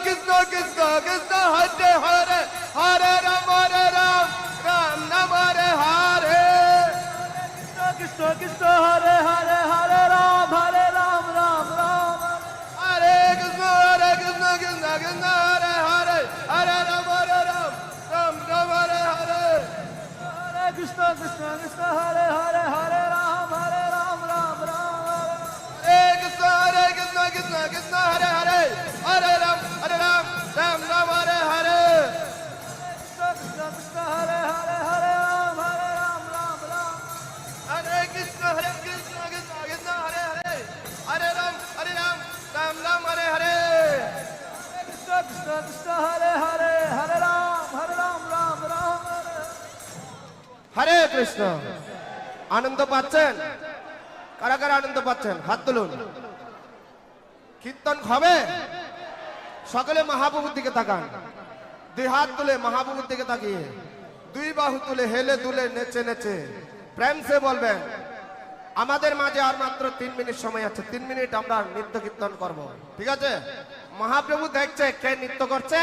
কৃষ্ণ কৃষ্ণ কৃষ্ণ হরে হরে হরে রাম রাম রাম হরে হরে কৃষ্ণ কৃষ্ণ হরে হরে হরে রাম রাম রাম হরে কৃষ্ণ কৃষ্ণ কৃষ্ণ হরে হরে হরে রাম রাম রাম হরে হরে হরে কৃষ্ণ কৃষ্ণ কৃষ্ণ হরে হরে হরে রাম রাম রাম হরে কৃষ্ণ কৃষ্ণ কৃষ্ণ হরে হরে হরে রাম রাম রাম হরে হরে কৃষ্ণ কৃষ্ণ হরে হরে হরে রাম রাম হরে কৃষ্ণ কৃষ্ণ কৃষ্ণ হরে হরে হরে রাম রাম রাম হরে হরে কৃষ্ণ কৃষ্ণ কৃষ্ণ হরে হরে হরে রাম রাম হরে কৃষ্ণ। আনন্দ পাচ্ছেন? কারা কারা আনন্দ পাচ্ছেন হাত তুলুন। কীর্তন হবে, সকলে মহাপ্রভুর দিকে তাকান, দুই হাত তুলে মহাপ্রভুর দিকে তাকিয়ে দুই বাহু তুলে হেলে দুলে নেচে নেচে প্রেম সে বলবেন আমাদের মাঝে আর মাত্র 3 মিনিট সময় আছে, 3 মিনিট আমরা নৃত্য কীর্তন করব, ঠিক আছে? মহাপ্রভু দেখছে কে নৃত্য করছে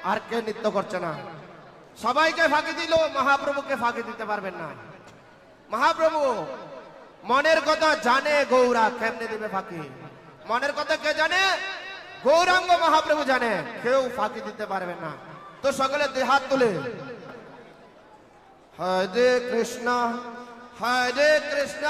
আর কে নৃত্য করছে না। সবাইকে ফাঁকি দিল, মহাপ্রভুকে ফাঁকি দিতে পারবেন না। মহাপ্রভু মনের কথা জানে, গৌরা কেমনে দিবে ফাঁকি? মনের কথা কে জানে? গৌরাঙ্গ মহাপ্রভু জানে, কেউ ফাঁকি দিতে পারবে না। তো সকলে দুই হাত তুলে হরে কৃষ্ণ হরে কৃষ্ণ